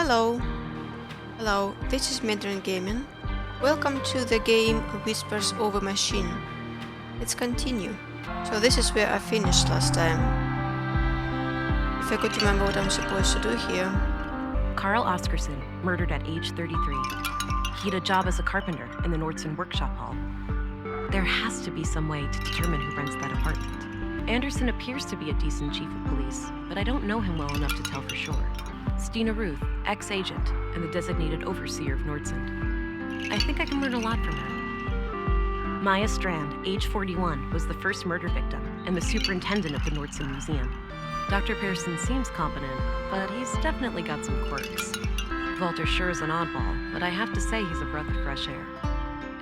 Hello. Hello, this is Mandarin Gaming. Welcome to the game Whispers Over Machine. Let's continue. So this is where I finished last time. If I could remember what I'm supposed to do here. Carl Oscarson, murdered at age 33. He had a job as a carpenter in the Nordson workshop hall. There has to be some way to determine who rents that apartment. Anderson appears to be a decent chief of police, but I don't know him well enough to tell for sure. Stina Ruth, ex-agent, and the designated overseer of Nordson. I think I can learn a lot from her. Maya Strand, age 41, was the first murder victim and the superintendent of the Nordson Museum. Dr. Pearson seems competent, but he's definitely got some quirks. Walter sure is an oddball, but I have to say he's a breath of fresh air.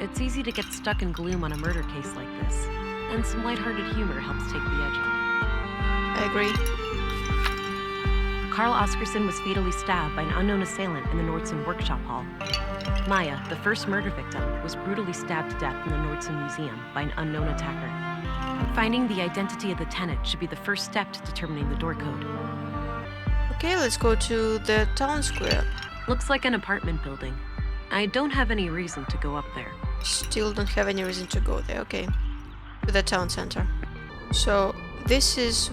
It's easy to get stuck in gloom on a murder case like this, and some lighthearted humor helps take the edge off. I agree. Carl Oscarson was fatally stabbed by an unknown assailant in the Nordson workshop hall. Maya, the first murder victim, was brutally stabbed to death in the Nordson Museum by an unknown attacker. Finding the identity of the tenant should be the first step to determining the door code. Okay, let's go to the town square. Looks like an apartment building. I don't have any reason to go up there. Still don't have any reason to go there, okay. To the town center. So, this is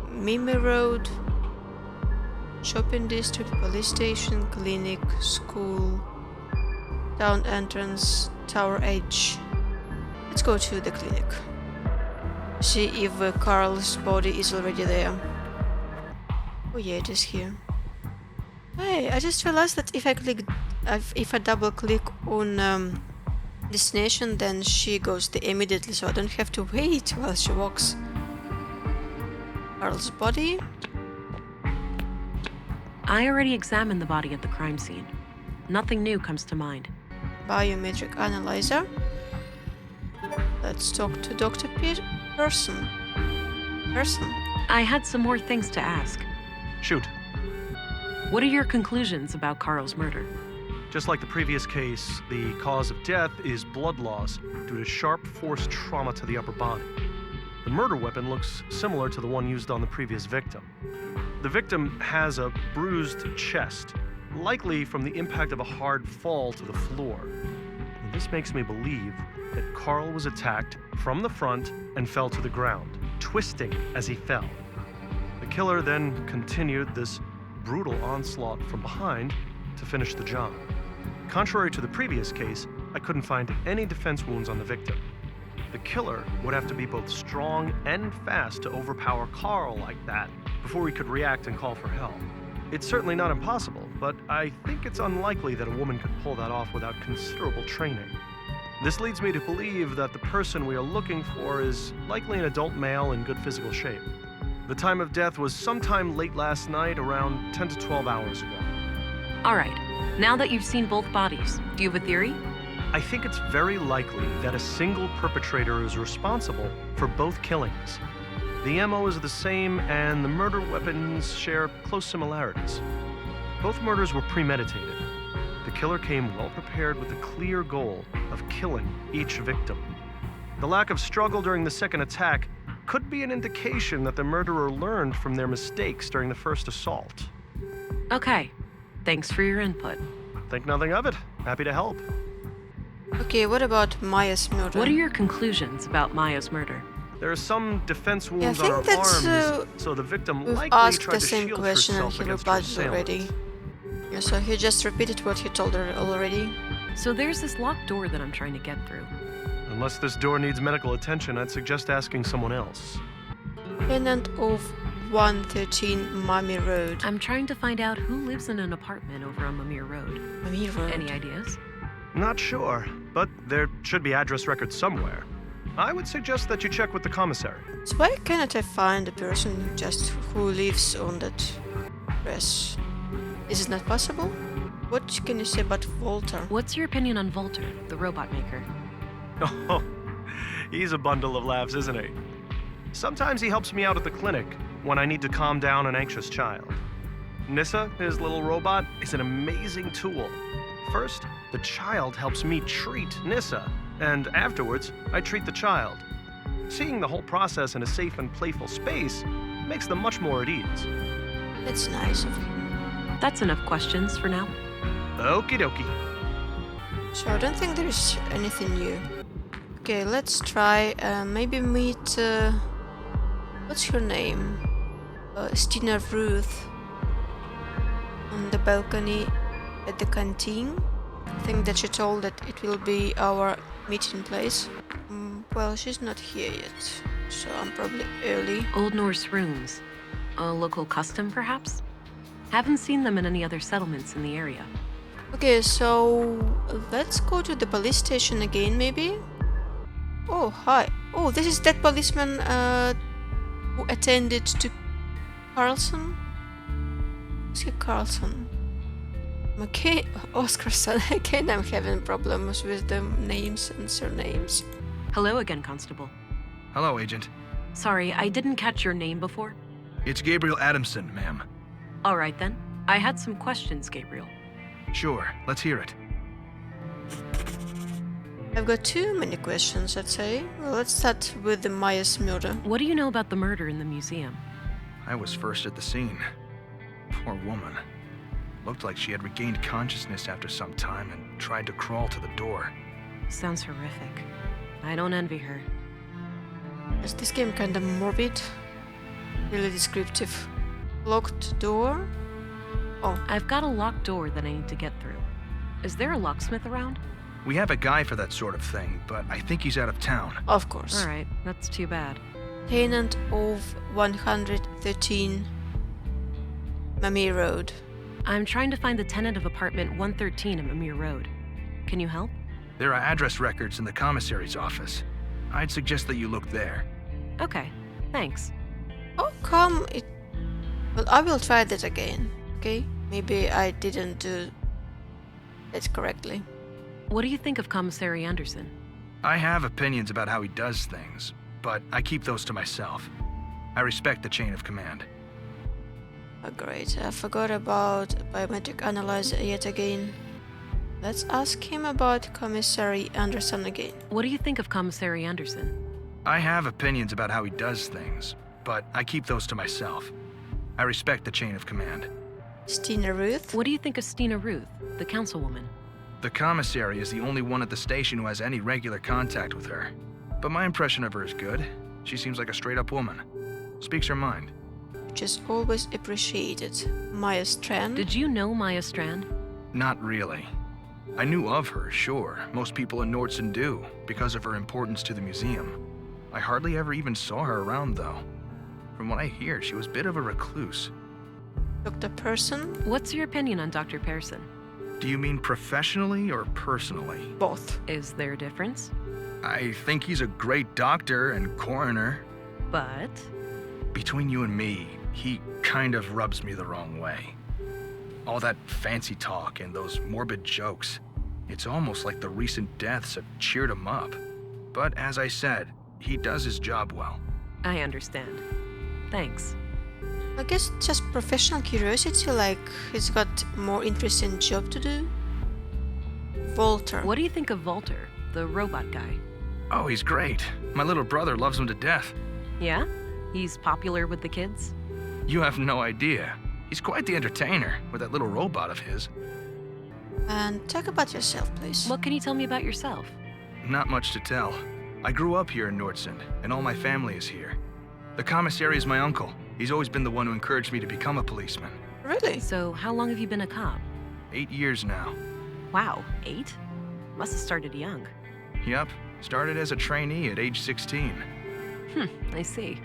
Mimi Road, shopping district, police station, clinic, school, town entrance, tower edge. Let's go to the clinic. See if Carl's body is already there. Oh yeah, it is here. Hey, I just realized that if I double click on destination, then she goes there immediately, so I don't have to wait while she walks. Carl's body. I already examined the body at the crime scene. Nothing new comes to mind. Biometric analyzer. Let's talk to Dr. Person. I had some more things to ask. Shoot. What are your conclusions about Carl's murder? Just like the previous case, the cause of death is blood loss due to sharp force trauma to the upper body. The murder weapon looks similar to the one used on the previous victim. The victim has a bruised chest, likely from the impact of a hard fall to the floor. And this makes me believe that Carl was attacked from the front and fell to the ground, twisting as he fell. The killer then continued this brutal onslaught from behind to finish the job. Contrary to the previous case, I couldn't find any defense wounds on the victim. The killer would have to be both strong and fast to overpower Carl like that before he could react and call for help. It's certainly not impossible, but I think it's unlikely that a woman could pull that off without considerable training. This leads me to believe that the person we are looking for is likely an adult male in good physical shape. The time of death was sometime late last night, around 10 to 12 hours ago. All right, now that you've seen both bodies, do you have a theory? I think it's very likely that a single perpetrator is responsible for both killings. The MO is the same, and the murder weapons share close similarities. Both murders were premeditated. The killer came well prepared with the clear goal of killing each victim. The lack of struggle during the second attack could be an indication that the murderer learned from their mistakes during the first assault. Okay, thanks for your input. Think nothing of it. Happy to help. Okay, what about Maya's murder? What are your conclusions about Maya's murder? There are some defense wounds Yeah, I on think her that's, arms, so the victim we've likely asked tried the to same shield question and herself he against her replied assailant. already. Yeah, so he just repeated what he told her already. So there's this locked door that I'm trying to get through. Unless this door needs medical attention, I'd suggest asking someone else. Tenant of 113 Mummy Road. I'm trying to find out who lives in an apartment over on Mamir Road. Mummy Road. Any ideas? Not sure, but there should be address records somewhere. I would suggest that you check with the commissary. So why cannot I find a person just who lives on that address? Is it not possible? What can you say about Walter? What's your opinion on Walter, the robot maker? Oh, he's a bundle of laughs, isn't he? Sometimes he helps me out at the clinic when I need to calm down an anxious child. Nissa, his little robot, is an amazing tool. First, the child helps me treat Nissa, and afterwards, I treat the child. Seeing the whole process in a safe and playful space makes them much more at ease. That's nice of him. That's enough questions for now. Okie dokie. So I don't think there is anything new. Okay, let's try maybe meet what's her name? Stina Ruth on the balcony at the canteen. I think that she told that it will be our meeting place. Well, she's not here yet, so I'm probably early. Old Norse runes. A local custom, perhaps? Haven't seen them in any other settlements in the area. Okay, so let's go to the police station again, maybe? Oh, hi. Oh, this is that policeman who attended to Carlson? Is he Carlson? Okay, Oscarson. Again, I'm having problems with the names and surnames. Hello again, Constable. Hello, Agent. Sorry, I didn't catch your name before. It's Gabriel Adamson, ma'am. All right, then. I had some questions, Gabriel. Sure, let's hear it. I've got too many questions, I'd say. Well, let's start with the Myers murder. What do you know about the murder in the museum? I was first at the scene. Poor woman. Looked like she had regained consciousness after some time and tried to crawl to the door. Sounds horrific. I don't envy her. Is this game kind of morbid? Really descriptive. Locked door? Oh, I've got a locked door that I need to get through. Is there a locksmith around? We have a guy for that sort of thing, but I think he's out of town. of course. All right, that's too bad. Tenant of 113 Mamie Road. I'm trying to find the tenant of apartment 113 at Mamir Road. Can you help? There are address records in the commissary's office. I'd suggest that you look there. Okay, thanks. How come it... Well, I will try that again, okay? Maybe I didn't do it correctly. What do you think of Commissary Anderson? I have opinions about how he does things, but I keep those to myself. I respect the chain of command. Oh, great, I forgot about biometric analyzer yet again. Let's ask him about Commissary Anderson again. What do you think of Commissary Anderson? I have opinions about how he does things, but I keep those to myself. I respect the chain of command. Stina Ruth? What do you think of Stina Ruth, the councilwoman? The commissary is the only one at the station who has any regular contact with her. But my impression of her is good. She seems like a straight-up woman. Speaks her mind. Which is always appreciated. Maya Strand? Did you know Maya Strand? Not really. I knew of her, sure. Most people in Nordson do, because of her importance to the museum. I hardly ever even saw her around, though. From what I hear, she was a bit of a recluse. Dr. Person? What's your opinion on Dr. Pearson? Do you mean professionally or personally? Both. Is there a difference? I think he's a great doctor and coroner. But... Between you and me, he kind of rubs me the wrong way. All that fancy talk and those morbid jokes. It's almost like the recent deaths have cheered him up. But as I said, he does his job well. I understand. Thanks. I guess just professional curiosity, like he's got more interesting job to do. Volter. What do you think of Volter, the robot guy? Oh, he's great. My little brother loves him to death. Yeah? He's popular with the kids? You have no idea. He's quite the entertainer with that little robot of his. And talk about yourself, please. What can you tell me about yourself? Not much to tell. I grew up here in Nordson, and all my family is here. The commissary is my uncle. He's always been the one who encouraged me to become a policeman. Really? So, how long have you been a cop? 8 years now. Wow, 8? Must have started young. Yep, started as a trainee at age 16. I see.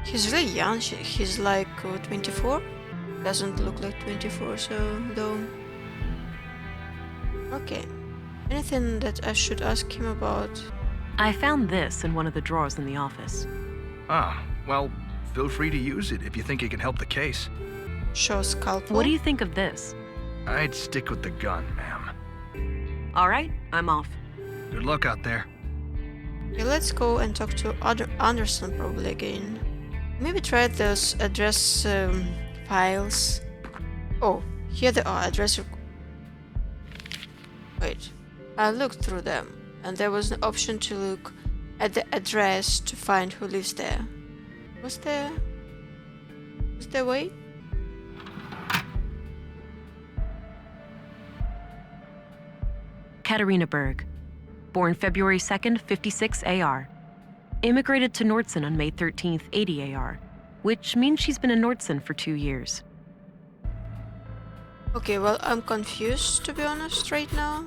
He's really young. He's like 24. Doesn't look like 24, so though. Okay. Anything that I should ask him about? I found this in one of the drawers in the office. Ah, well, feel free to use it if you think it can help the case. Show scalpel. What do you think of this? I'd stick with the gun, ma'am. All right, I'm off. Good luck out there. Okay, let's go and talk to Anderson probably again. Maybe try those address files. Oh, here they are. Wait, I looked through them, and there was an option to look at the address to find who lives there. Was there a way? Katarina Berg, born February 2nd, 56 AR. Immigrated to Nordson on May 13th, 80 AR, which means she's been in Nordson for 2 years. Okay, well, I'm confused, to be honest, right now.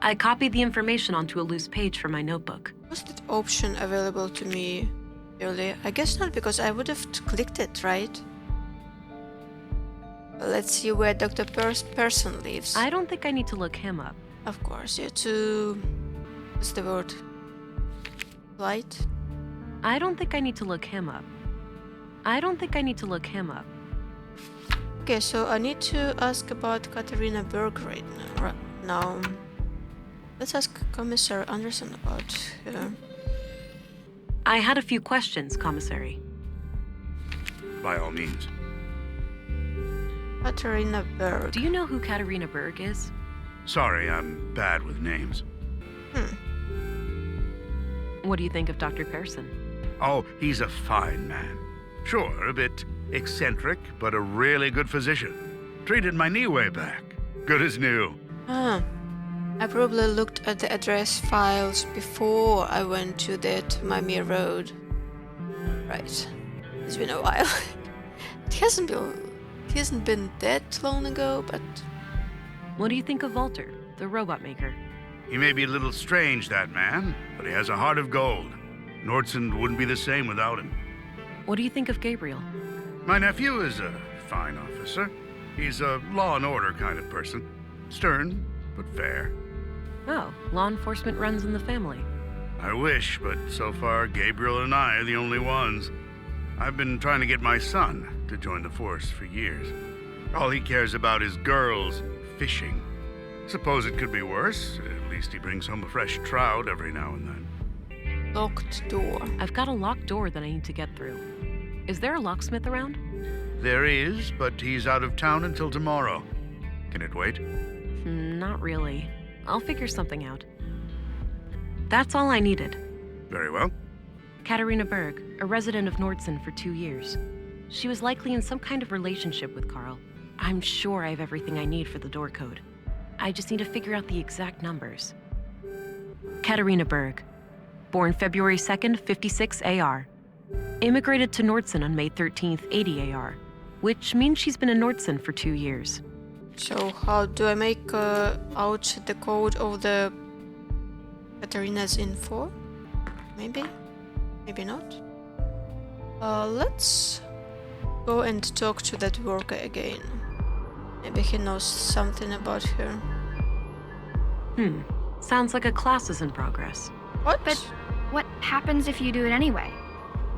I copied the information onto a loose page from my notebook. Was that option available to me earlier? I guess not, because I would have clicked it, right? Let's see where Dr. Person lives. I don't think I need to look him up. Of course, you're too... what's the word? Light? I don't think I need to look him up. I don't think I need to look him up. Okay, so I need to ask about Katarina Berg right now. Let's ask Commissar Anderson about her. I had a few questions, Commissary. By all means. Katarina Berg. Do you know who Katarina Berg is? Sorry, I'm bad with names. What do you think of Dr. Persson? Oh, he's a fine man. Sure, a bit eccentric, but a really good physician. Treated my knee way back. Good as new. I probably looked at the address files before I went to that Mimir Road. Right. It's been a while. It hasn't been that long ago, but... What do you think of Walter, the robot maker? He may be a little strange, that man, but he has a heart of gold. Nordson wouldn't be the same without him. What do you think of Gabriel? My nephew is a fine officer. He's a law and order kind of person. Stern, but fair. Oh, law enforcement runs in the family. I wish, but so far Gabriel and I are the only ones. I've been trying to get my son to join the force for years. All he cares about is girls and fishing. Suppose it could be worse. At least he brings home a fresh trout every now and then. Locked door. I've got a locked door that I need to get through. Is there a locksmith around? There is, but he's out of town until tomorrow. Can it wait? Not really. I'll figure something out. That's all I needed. Very well. Katarina Berg, a resident of Nordson for 2 years. She was likely in some kind of relationship with Carl. I'm sure I have everything I need for the door code. I just need to figure out the exact numbers. Katarina Berg, born February 2nd, 56 AR. Immigrated to Nordson on May 13th, 80 AR, which means she's been in Nordson for 2 years. So how do I make out the code of the Katarina's info? Maybe? Maybe not? Let's go and talk to that worker again. Maybe he knows something about her. Sounds like a class is in progress. What? But what happens if you do it anyway?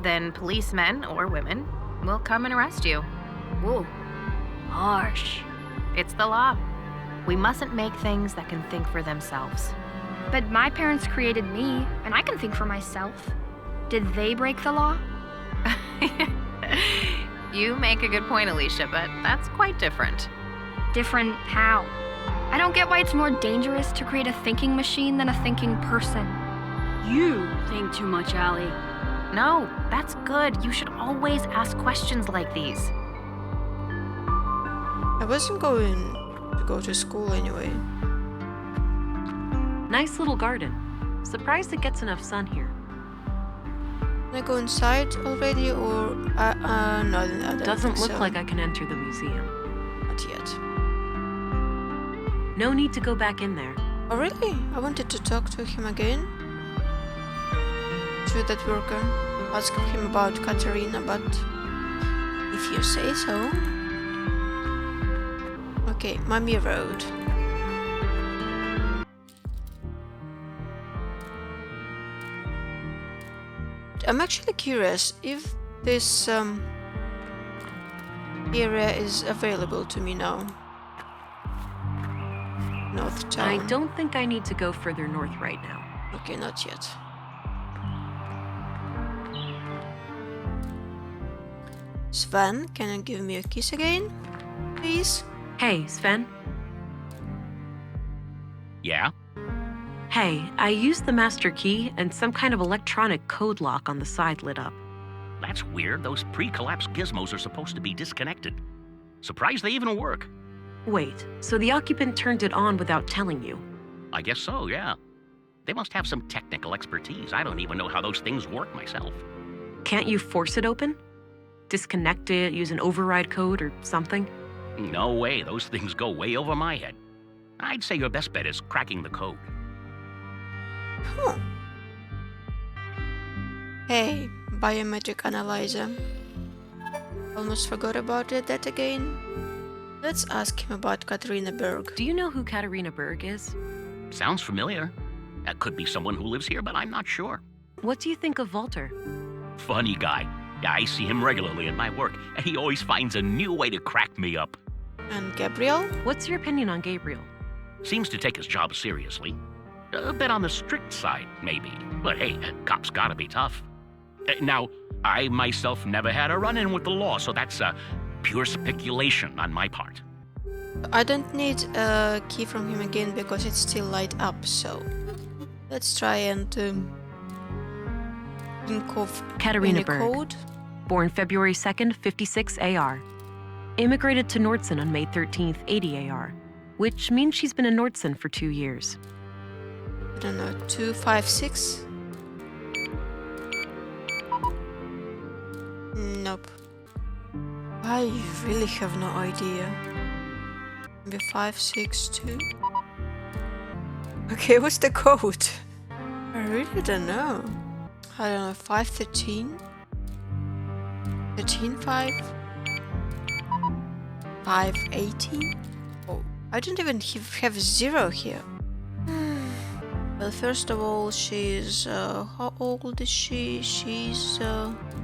Then policemen or women will come and arrest you. Whoa. Harsh. It's the law. We mustn't make things that can think for themselves. But my parents created me, and I can think for myself. Did they break the law? You make a good point, Alicia, but that's quite different. Different how? I don't get why it's more dangerous to create a thinking machine than a thinking person. You think too much, Allie. No, that's good. You should always ask questions like these. I wasn't going to go to school anyway. Nice little garden. Surprised it gets enough sun here. Can I go inside already or... no, I don't Doesn't think look so. like I can enter the museum. Not yet. No need to go back in there. Oh really? I wanted to talk to him again. To that worker. Ask him about Katarina, but... if you say so... Okay, Mimir Road. I'm actually curious if this area is available to me now. North Town. I don't think I need to go further north right now. Okay, not yet. Sven, can you give me a kiss again, please? Hey, Sven. Yeah? Hey, I used the master key and some kind of electronic code lock on the side lit up. That's weird. Those pre-collapse gizmos are supposed to be disconnected. Surprised they even work. Wait, so the occupant turned it on without telling you? I guess so, yeah. They must have some technical expertise. I don't even know how those things work myself. Can't you force it open? Disconnect it, use an override code or something? No way, those things go way over my head. I'd say your best bet is cracking the code. Huh. Hey, biometric analyzer. Almost forgot about that again. Let's ask him about Katarina Berg. Do you know who Katarina Berg is? Sounds familiar. That could be someone who lives here, but I'm not sure. What do you think of Walter? Funny guy. Yeah, I see him regularly at my work, and he always finds a new way to crack me up. And Gabriel? What's your opinion on Gabriel? Seems to take his job seriously. A bit on the strict side, maybe. But hey, a cop's gotta be tough. Now, I myself never had a run-in with the law, so that's pure speculation on my part. I don't need a key from him again because it's still light up, so let's try and think of Katarina any Berg. code. Born February 2nd, 56 AR. Immigrated to Nordson on May 13th, 80 AR, which means she's been in Nordson for 2 years. I don't know, 256? Nope. I really have no idea. Maybe 562? Okay, what's the code? I really don't know. I don't know, 513? 135? 580? Oh, I don't even have 0 here. Well, first of all, she's, how old is she? She's,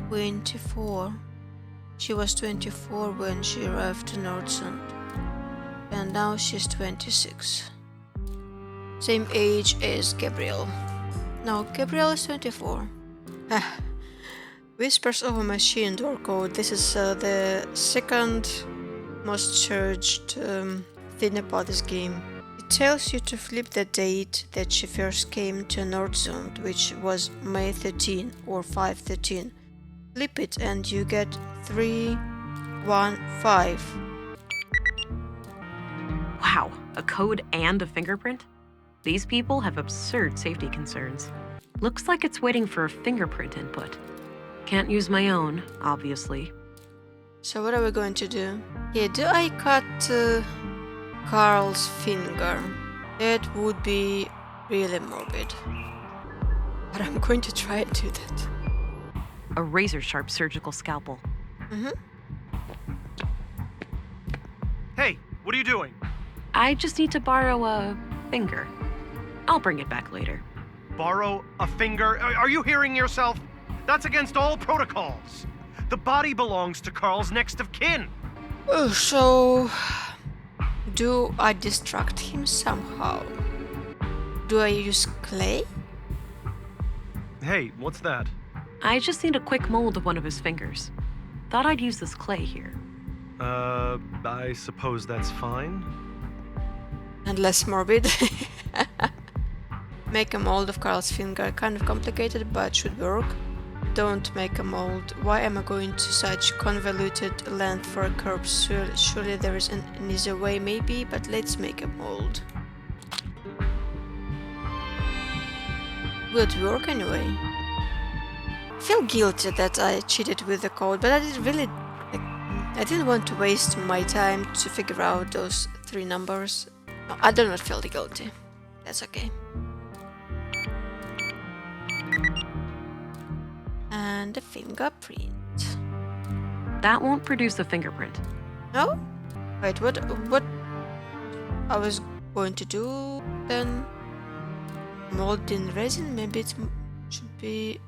24. She was 24 when she arrived to Nordson. And now she's 26. Same age as Gabriel. No, Gabriel is 24. Whispers of a machine door code. This is the second most searched thing about this game. It tells you to flip the date that she first came to Nordson, which was May 13 or 513. Flip it and you get 315. Wow, a code and a fingerprint? These people have absurd safety concerns. Looks like it's waiting for a fingerprint input. Can't use my own, obviously. So what are we going to do? Yeah, do I cut Carl's finger? That would be really morbid. But I'm going to try and do that. A razor-sharp surgical scalpel. Hey, what are you doing? I just need to borrow a finger. I'll bring it back later. Borrow a finger? Are you hearing yourself? That's against all protocols. The body belongs to Carl's next of kin. So, do I distract him somehow? Do I use clay? Hey, what's that? I just need a quick mold of one of his fingers. Thought I'd use this clay here. I suppose that's fine. And less morbid. Make a mold of Carl's finger. Kind of complicated, but should work. Don't make a mold. Why am I going to such convoluted length for a corpse? Surely there is an easier way, maybe, but let's make a mold. Will it work anyway? I feel guilty that I cheated with the code, but I didn't want to waste my time to figure out those 3 numbers. No, I do not feel guilty. That's okay. And a fingerprint. That won't produce a fingerprint. No? Wait, what I was going to do then? Mold in resin? Maybe it should be...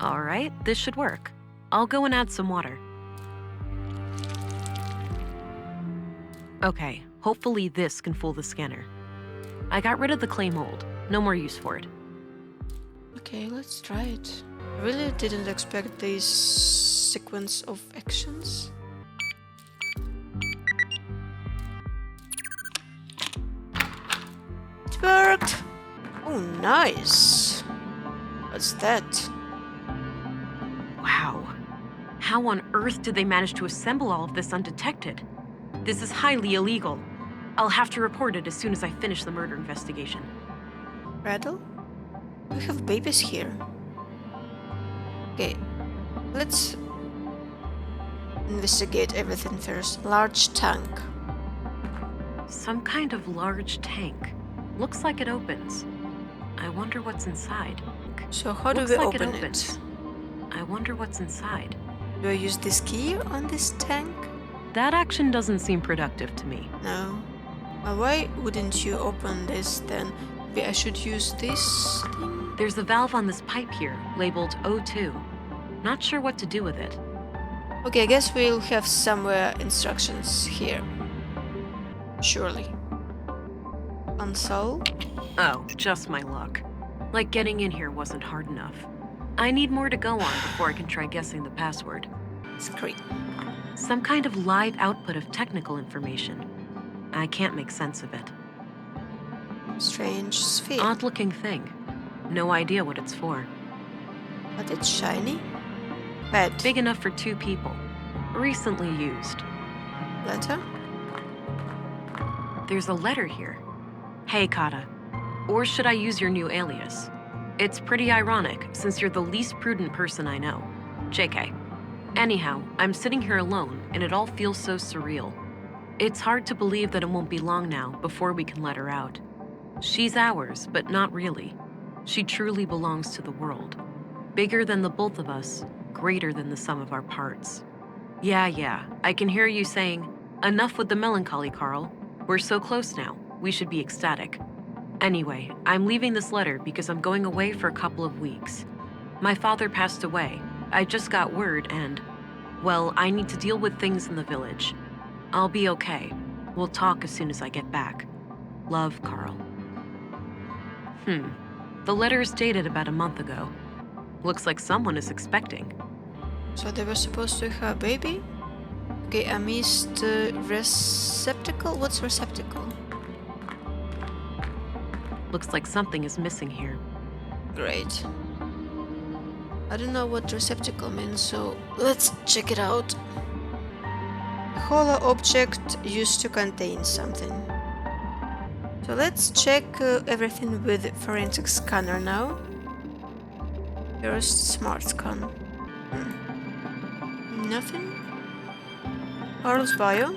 Alright, this should work. I'll go and add some water. Okay, hopefully this can fool the scanner. I got rid of the clay mold. No more use for it. Okay, let's try it. I really didn't expect this sequence of actions. It worked! Oh, nice! What's that? Wow. How on earth did they manage to assemble all of this undetected? This is highly illegal. I'll have to report it as soon as I finish the murder investigation. Rattle? We have babies here. Okay, let's investigate everything first. Large tank. Some kind of large tank. Looks like it opens. I wonder what's inside. So how do Looks we like open it it? opens. I wonder what's inside. Do I use this key on this tank? That action doesn't seem productive to me. No. Why wouldn't you open this then? Maybe I should use this thing? There's a valve on this pipe here, labeled O2. Not sure what to do with it. Okay, I guess we'll have somewhere instructions here. Surely. Console? Oh, just my luck. Like getting in here wasn't hard enough. I need more to go on before I can try guessing the password. Screen. Some kind of live output of technical information. I can't make sense of it. Strange sphere. Odd-looking thing. No idea what it's for. But it's shiny. Bed. Big enough for 2 people. Recently used. Letter. There's a letter here. Hey, Kata. Or should I use your new alias? It's pretty ironic, since you're the least prudent person I know. JK. Anyhow, I'm sitting here alone, and it all feels so surreal. It's hard to believe that it won't be long now before we can let her out. She's ours, but not really. She truly belongs to the world. Bigger than the both of us, greater than the sum of our parts. Yeah, I can hear you saying, enough with the melancholy, Carl. We're so close now, we should be ecstatic. Anyway, I'm leaving this letter because I'm going away for a couple of weeks. My father passed away. I just got word and, well, I need to deal with things in the village. I'll be okay. We'll talk as soon as I get back. Love, Carl. The letter is dated about a month ago. Looks like someone is expecting. So they were supposed to have a baby? Okay, I missed receptacle? What's receptacle? Looks like something is missing here. Great. I don't know what receptacle means, so let's check it out. A hollow object used to contain something. So let's check everything with forensic scanner now. First, smart scan. Nothing. Carl's bio.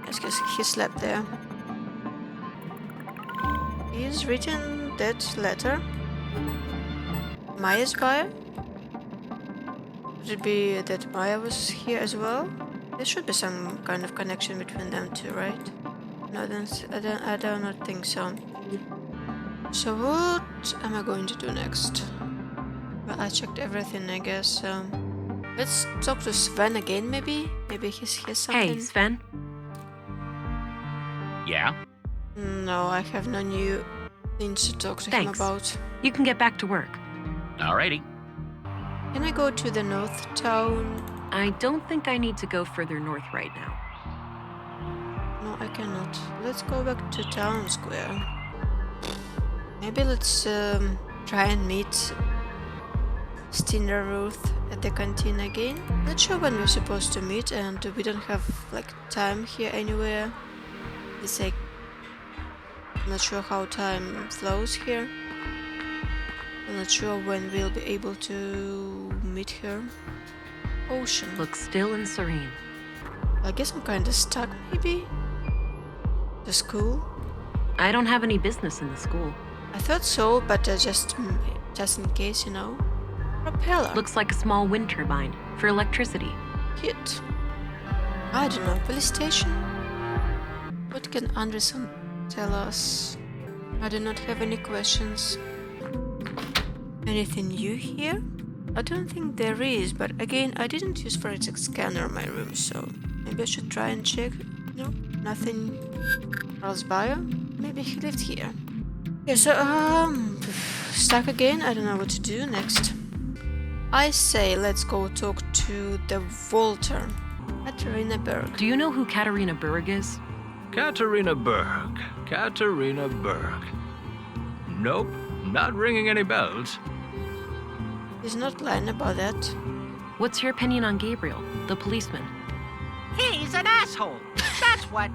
Yes, because he slept there. He's written that letter. Maya's bio? Could it be that Maya was here as well? There should be some kind of connection between them two, right? No, I do not think so. So what am I going to do next? Well, I checked everything, I guess. Let's talk to Sven again, maybe? Maybe he's here something. Hey, Sven? Yeah? No, I have no new things to talk to him Thanks. about. You can get back to work. Alrighty. Can I go to the north town? I don't think I need to go further north right now. No, I cannot. Let's go back to town square. Maybe let's try and meet Stina Ruth at the canteen again. Not sure when we're supposed to meet, and we don't have like time here anywhere. It's like not sure how time flows here. I'm not sure when we'll be able to meet her. Ocean. Looks still and serene. I guess I'm kinda stuck, maybe? The school? I don't have any business in the school. I thought so, but just in case, you know. Propeller. Looks like a small wind turbine for electricity. Cute. I don't know. Police station? What can Anderson tell us? I do not have any questions. Anything new here? I don't think there is, but again, I didn't use forensic scanner in my room, so maybe I should try and check. No, nothing. Carl's bio? Maybe he lived here. Yeah, so, stuck again. I don't know what to do next. I say let's go talk to the Volter. Katarina Berg. Do you know who Katarina Berg is? Katarina Berg. Katarina Berg. Nope, not ringing any bells. He's not lying about that. What's your opinion on Gabriel, the policeman? He's an asshole. That's what.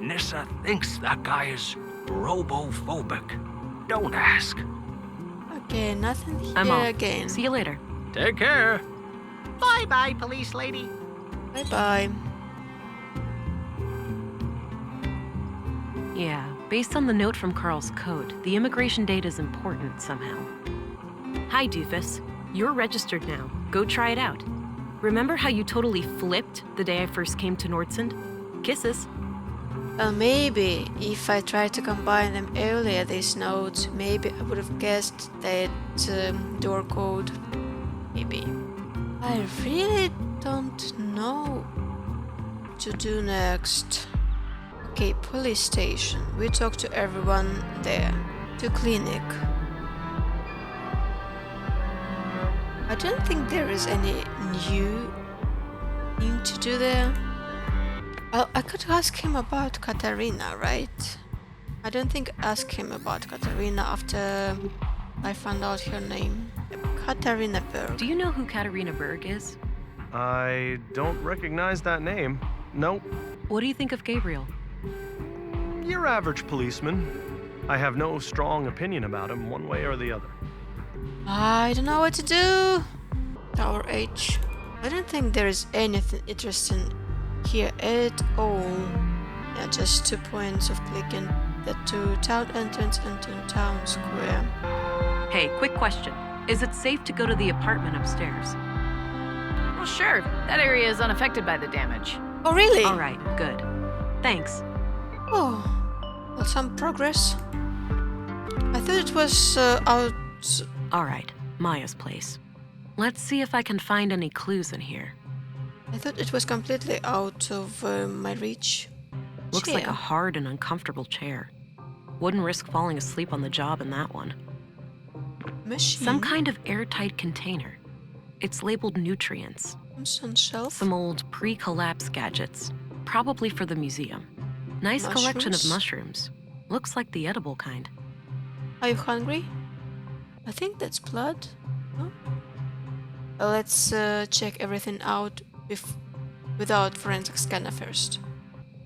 Nissa thinks that guy is robophobic. Don't ask. Okay, nothing here I'm off. again. See you later. Take care. Bye-bye, police lady. Bye-bye. Yeah, based on the note from Carl's code, the immigration date is important somehow. Hi, Doofus. You're registered now. Go try it out. Remember how you totally flipped the day I first came to Nordsund? Kisses. Well, maybe if I tried to combine them earlier, these notes, maybe I would have guessed that door code. Maybe. I really don't know what to do next. Okay, police station. We talk to everyone there. To clinic. I don't think there is any new thing to do there. Well, I could ask him about Katarina, right? I don't think I asked him about Katarina after I found out her name. Katarina Berg. Do you know who Katarina Berg is? I don't recognize that name. Nope. What do you think of Gabriel? Your average policeman. I have no strong opinion about him one way or the other. I don't know what to do. Tower H. I don't think there is anything interesting here at all. Yeah, just 2 points of clicking the to town entrance and to town square. Hey, quick question. Is it safe to go to the apartment upstairs? Well, sure. That area is unaffected by the damage. Oh, really? All right, good. Thanks. Oh, well, some progress. I thought it was out. All right, Maya's place. Let's see if I can find any clues in here. I thought it was completely out of my reach. Looks like a Chair. hard and uncomfortable chair. Wouldn't risk falling asleep on the job in that one. Machine. Some kind of airtight container. It's labeled nutrients. On shelf. Some old pre-collapse gadgets. Probably for the museum. Nice collection of mushrooms. Looks like the edible kind. Are you hungry? I think that's blood. No? Let's check everything out without forensic scanner first.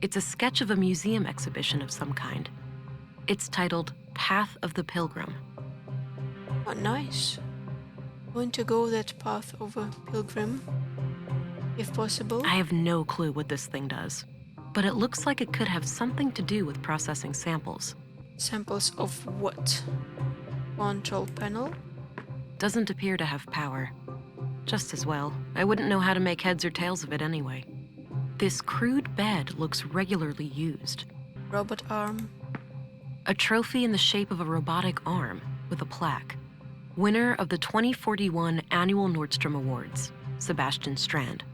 It's a sketch of a museum exhibition of some kind. It's titled Path of the Pilgrim. Oh, nice. Going to go that path over pilgrim, if possible. I have no clue what this thing does, but it looks like it could have something to do with processing samples. Samples of what? Control panel? Doesn't appear to have power. Just as well. I wouldn't know how to make heads or tails of it anyway. This crude bed looks regularly used. Robot arm. A trophy in the shape of a robotic arm with a plaque. Winner of the 2041 Annual Nordstrom Awards, Sebastian Strand.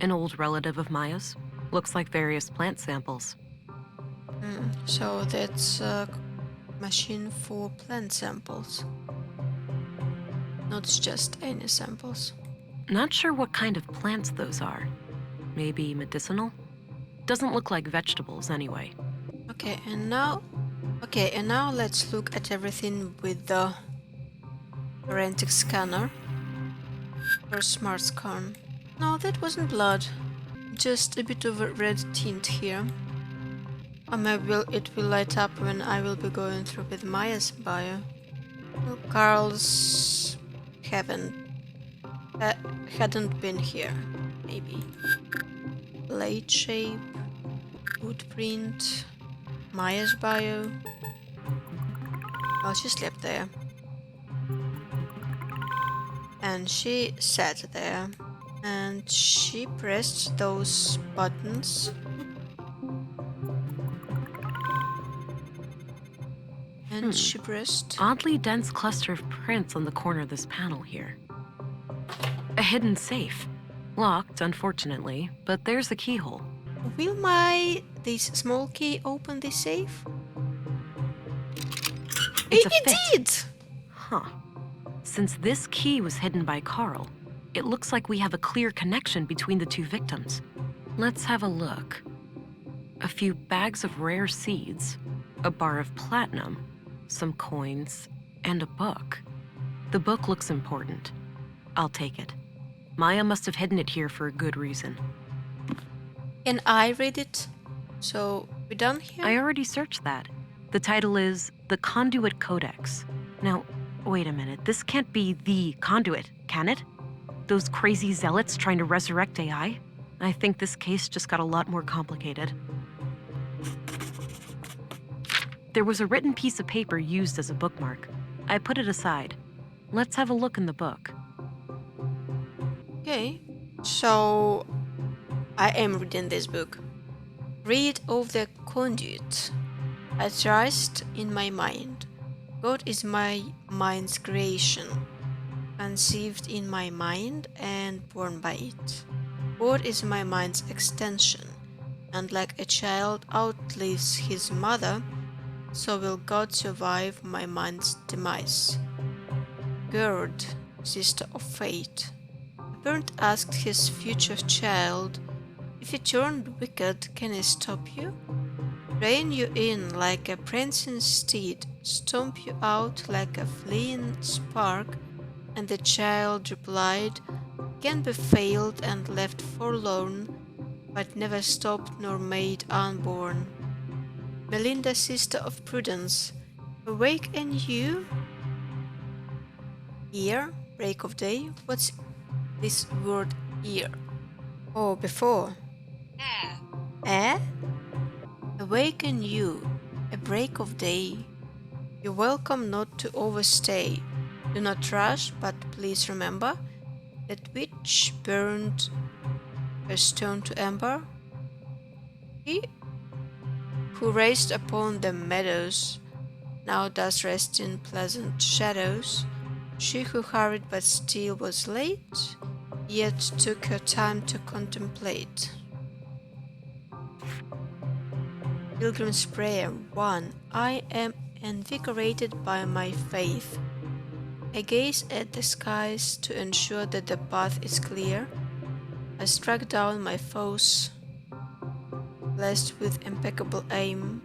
An old relative of Maya's. Looks like various plant samples. So that's a machine for plant samples. Not just any samples. Not sure what kind of plants those are. Maybe medicinal? Doesn't look like vegetables anyway. Okay, and now let's look at everything with the forensic scanner. Or smart scan. No, that wasn't blood. Just a bit of a red tint here. Or maybe it will light up when I will be going through with Maya's bio. Well, Carl's hadn't been here. Maybe. Blade shape. Footprint. Maya's bio. Oh, she slept there. And she sat there. And she pressed those buttons. And she pressed. Oddly dense cluster of prints on the corner of this panel here. A hidden safe. Locked, unfortunately, but there's a keyhole. Will this small key open the safe? It's a It fit. did! Huh. Since this key was hidden by Carl, it looks like we have a clear connection between the two victims. Let's have a look. A few bags of rare seeds, a bar of platinum, some coins, and a book. The book looks important. I'll take it. Maya must have hidden it here for a good reason. Can I read it? So, we done here? I already searched that. The title is The Conduit Codex. Now, wait a minute. This can't be the Conduit, can it? Those crazy zealots trying to resurrect AI? I think this case just got a lot more complicated. There was a written piece of paper used as a bookmark. I put it aside. Let's have a look in the book. Okay. So, I am reading this book. Read of the Conduit. I trust in my mind. God is my mind's creation, conceived in my mind and born by it. God is my mind's extension, and like a child outlives his mother, so will God survive my mind's demise. Gerd, sister of fate. A parent asked his future child, "If you turned wicked, can I stop you? Rein you in like a prancing steed, stomp you out like a fleeing spark?" And the child replied, "Can be failed and left forlorn, but never stopped nor made unborn." Melinda, sister of prudence, awake and you? Ear, break of day. What's this word ear? Oh, before. Eh? Awaken you, a break of day. You're welcome not to overstay. Do not rush, but please remember that which burned a stone to ember. He who raced upon the meadows now does rest in pleasant shadows. She who hurried but still was late, yet took her time to contemplate. Pilgrim's Prayer 1. I am invigorated by my faith. I gaze at the skies to ensure that the path is clear. I strike down my foes, blessed with impeccable aim.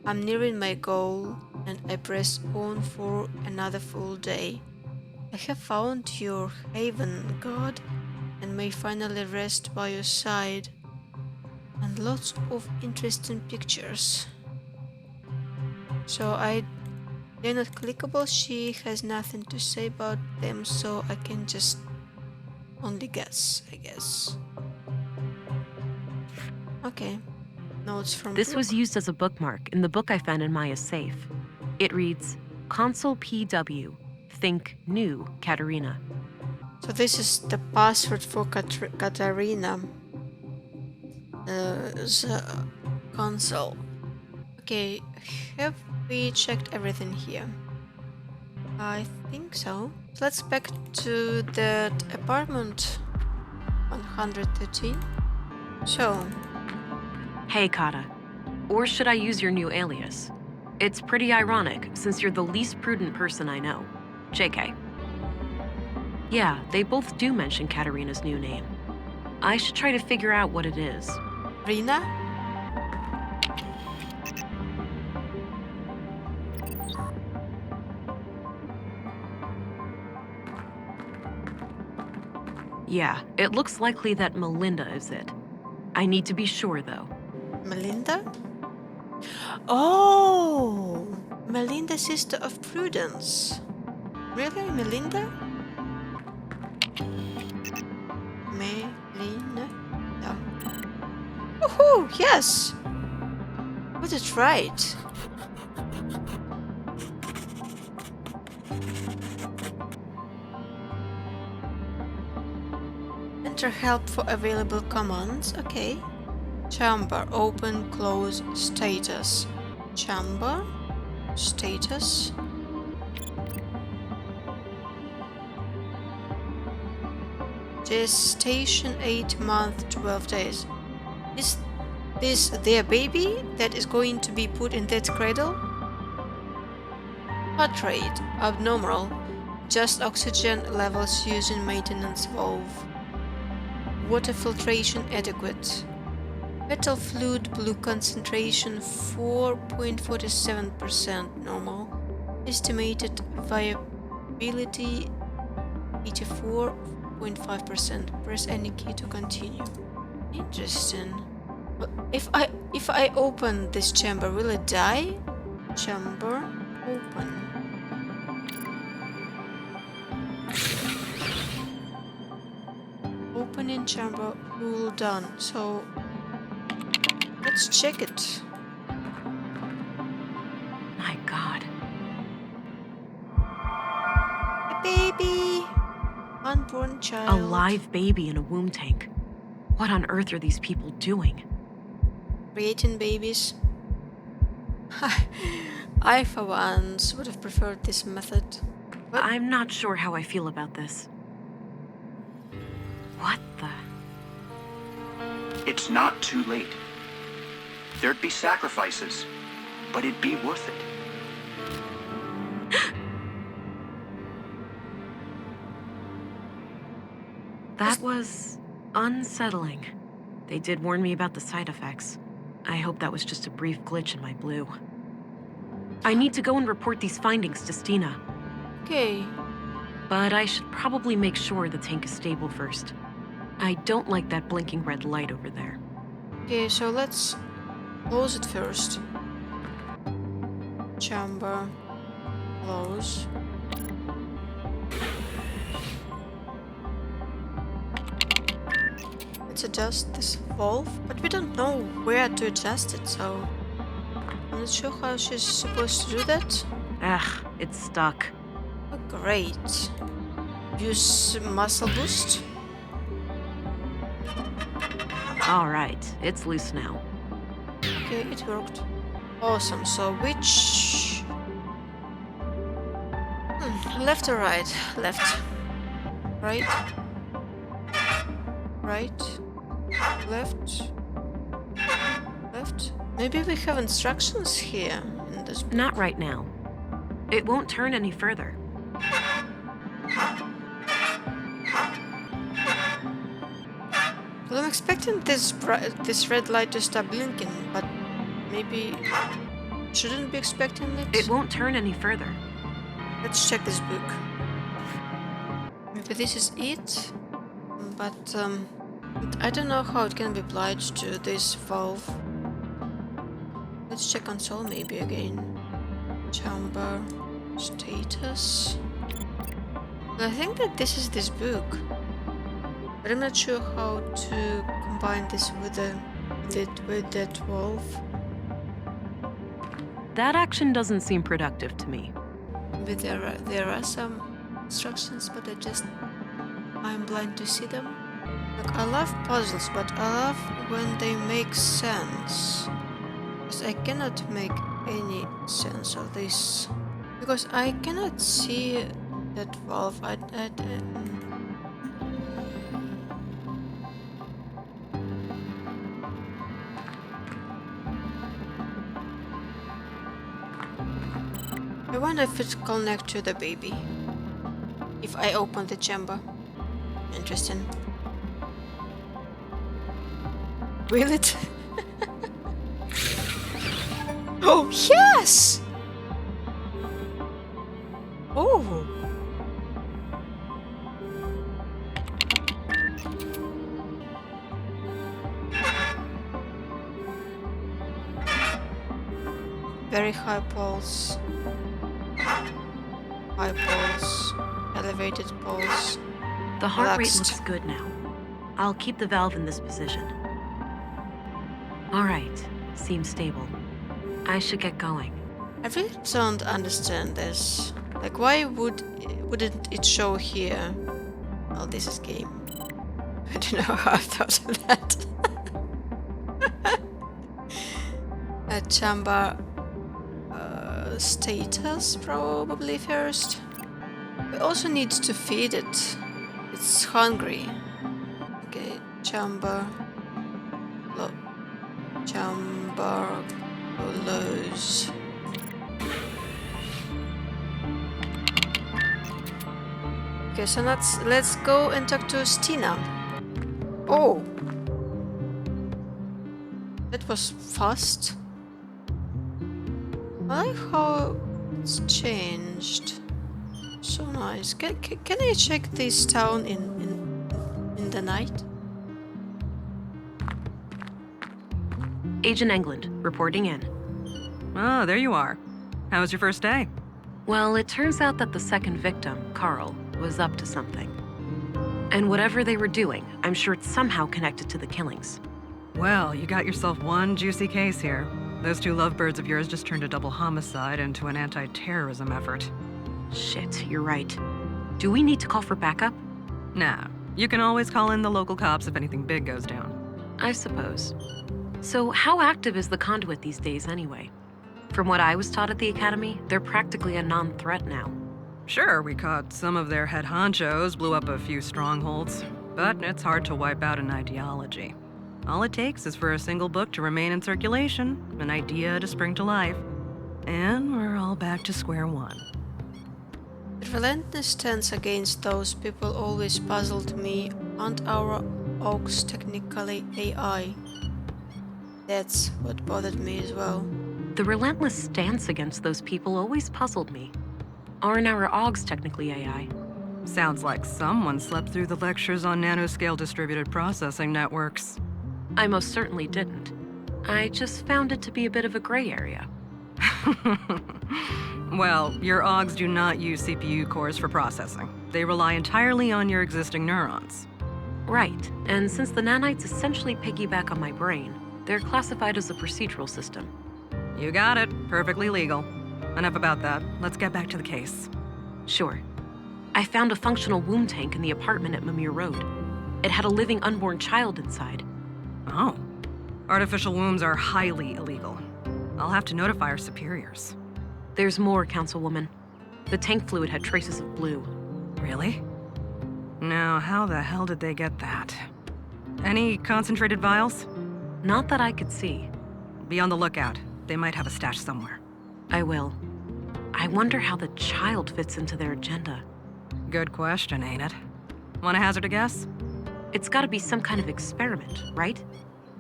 I'm nearing my goal, and I press on for another full day. I have found your haven, God, and may finally rest by your side. And lots of interesting pictures. So they're not clickable. She has nothing to say about them, so I can just only guess, I guess. Okay. Notes from This book. was used as a bookmark in the book I found in Maya's safe. It reads, Consul PW, think new, Katarina. So this is the password for Katarina. The console. Okay, have we checked everything here? I think so. Let's back to that apartment 113. So, Hey, Kata. Or should I use your new alias? It's pretty ironic, since you're the least prudent person I know. JK. Yeah, they both do mention Katarina's new name. I should try to figure out what it is. Rina? Yeah, it looks likely that Melinda is it. I need to be sure, though. Melinda? Oh! Melinda, sister of Prudence. Really? Melinda? Melinda? No. Woohoo! Yes! Got it right. Enter help for available commands. Okay. Chamber, open, close, status. Chamber, status. Gestation 8 months, 12 days. Is this their baby that is going to be put in that cradle? Heart rate, abnormal. Just oxygen levels using maintenance valve. Water filtration adequate. Fetal fluid blue concentration 4.47% normal. Estimated viability 84.5%. Press any key to continue. Interesting. If I open this chamber, will it die? Chamber open. Opening chamber all done. So let's check it. My God. A baby! Unborn A child. live baby in a womb tank. What on earth are these people doing? Creating babies. I, for once, would have preferred this method. But I'm not sure how I feel about this. What the? It's not too late. There'd be sacrifices, but it'd be worth it. That was unsettling. They did warn me about the side effects. I hope that was just a brief glitch in my blue. I need to go and report these findings to Stina. okay. But I should probably make sure the tank is stable first. I don't like that blinking red light over there. Okay, so let's close it first. Chamber. Close. Let's adjust this valve, but we don't know where to adjust it, so I'm not sure how she's supposed to do that. Ugh, it's stuck. Oh, great. Use muscle boost. All right, it's loose now. Okay, it worked. Awesome. So which left or right? Left. Right. Right. Left. Left. Maybe we have instructions here in this book. Not right now. It won't turn any further. Well, I'm expecting this red light to stop blinking, but maybe shouldn't be expecting it. It won't turn any further. Let's check this book. Maybe this is it, but I don't know how it can be applied to this valve. Let's check console maybe again. Chamber status. I think that this is this book, but I'm not sure how to combine this with that valve. That action doesn't seem productive to me. Maybe there are some instructions, but I'm blind to see them. Like, I love puzzles, but I love when they make sense. Because I cannot make any sense of this. Because I cannot see that valve. I wonder if it connects to the baby. If I open the chamber. Interesting. Will it? Oh, yes! Oh! Very high pulse. High pulse. Elevated pulse. The heart rate Relaxed. looks good now. I'll keep the valve in this position. All right, seems stable. I should get going. I really don't understand this. Like, why wouldn't it show here? Oh, this is game. I don't know how I thought of that. A chamber status probably first. We also need to feed it. It's hungry. Okay, chamber. Chamber close. Okay, so let's go and talk to Stina. Oh, that was fast. I like how it's changed. So nice. Can I check this town in the night? Agent England, reporting in. Oh, there you are. How was your first day? Well, it turns out that the second victim, Carl, was up to something. And whatever they were doing, I'm sure it's somehow connected to the killings. Well, you got yourself one juicy case here. Those two lovebirds of yours just turned a double homicide into an anti-terrorism effort. Shit, you're right. Do we need to call for backup? Nah, you can always call in the local cops if anything big goes down. I suppose. So how active is the Conduit these days anyway? From what I was taught at the academy, they're practically a non-threat now. Sure, we caught some of their head honchos, blew up a few strongholds, but it's hard to wipe out an ideology. All it takes is for a single book to remain in circulation, an idea to spring to life, and we're all back to square one. The relentless stance against those people always puzzled me. Aren't our Oaks technically AI? That's what bothered me as well. The relentless stance against those people always puzzled me. Aren't our Augs technically AI? Sounds like someone slept through the lectures on nanoscale distributed processing networks. I most certainly didn't. I just found it to be a bit of a gray area. Well, your Augs do not use CPU cores for processing. They rely entirely on your existing neurons. Right, and since the nanites essentially piggyback on my brain, they're classified as a procedural system. You got it. Perfectly legal. Enough about that. Let's get back to the case. Sure. I found a functional womb tank in the apartment at Mimir Road. It had a living unborn child inside. Oh. Artificial wombs are highly illegal. I'll have to notify our superiors. There's more, Councilwoman. The tank fluid had traces of blue. Really? Now, how the hell did they get that? Any concentrated vials? Not that I could see. Be on the lookout. They might have a stash somewhere. I will. I wonder how the child fits into their agenda. Good question, ain't it? Want to hazard a guess? It's gotta be some kind of experiment, right?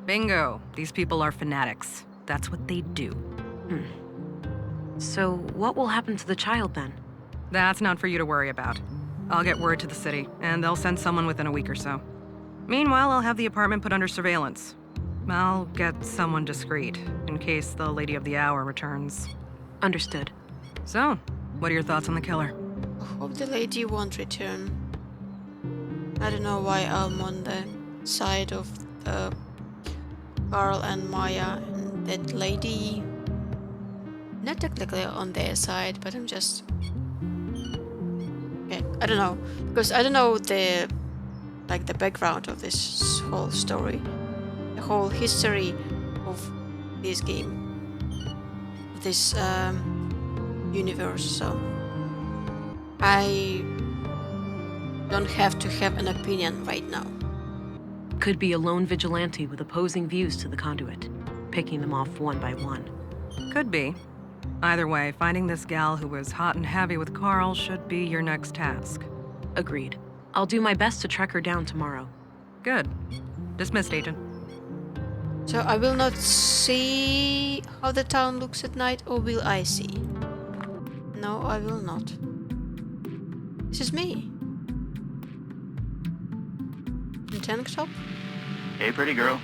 Bingo. These people are fanatics. That's what they do. So what will happen to the child then? That's not for you to worry about. I'll get word to the city, and they'll send someone within a week or so. Meanwhile, I'll have the apartment put under surveillance. I'll get someone discreet, in case the Lady of the Hour returns. Understood. So, what are your thoughts on the killer? I hope the lady won't return. I don't know why I'm on the side of Carl and Maya and that lady. Not technically on their side, but I'm just... Okay, I don't know. Because I don't know the background of this whole story. The whole history of this game. This universe, so... I don't have to have an opinion right now. Could be a lone vigilante with opposing views to the Conduit, picking them off one by one. Could be. Either way, finding this gal who was hot and heavy with Carl should be your next task. Agreed. I'll do my best to track her down tomorrow. Good. Dismissed, Agent. So I will not see how the town looks at night, or will I see? No, I will not. This is me. In tank top? Hey, pretty girl.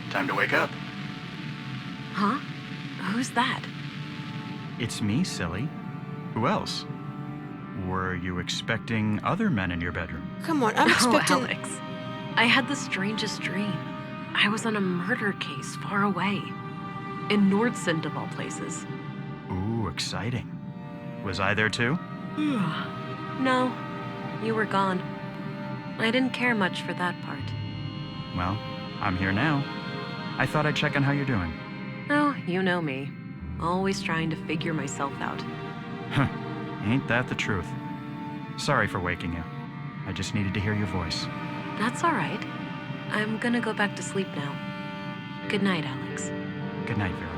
Time to wake up. Huh? Who's that? It's me, silly. Who else? Were you expecting other men in your bedroom? Come on, I'm expecting... Oh, Alex. I had the strangest dream. I was on a murder case far away. In Nordsund, of all places. Ooh, exciting. Was I there too? No. You were gone. I didn't care much for that part. Well, I'm here now. I thought I'd check on how you're doing. Oh, you know me. Always trying to figure myself out. Huh. Ain't that the truth? Sorry for waking you. I just needed to hear your voice. That's all right. I'm gonna go back to sleep now. Good night, Alex. Good night, Vera.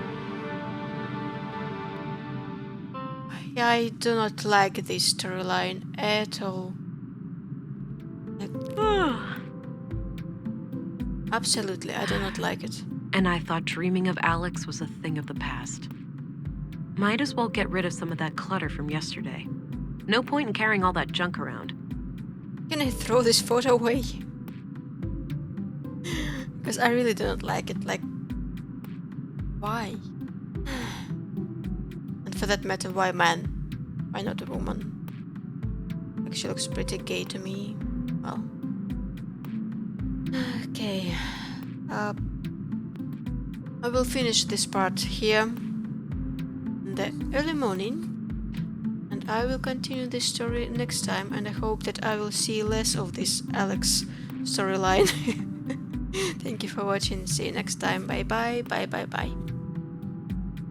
Yeah, I do not like this storyline at all. Absolutely, I do not like it. And I thought dreaming of Alex was a thing of the past. Might as well get rid of some of that clutter from yesterday. No point in carrying all that junk around. Can I throw this photo away? Because I really do not like it. Like, Why? And for that matter, why man? Why not a woman? Like, she looks pretty gay to me. Well. Okay. I will finish this part here in the early morning. And I will continue this story next time. And I hope that I will see less of this Alex storyline. Thank you for watching. See you next time. Bye bye. Bye bye bye.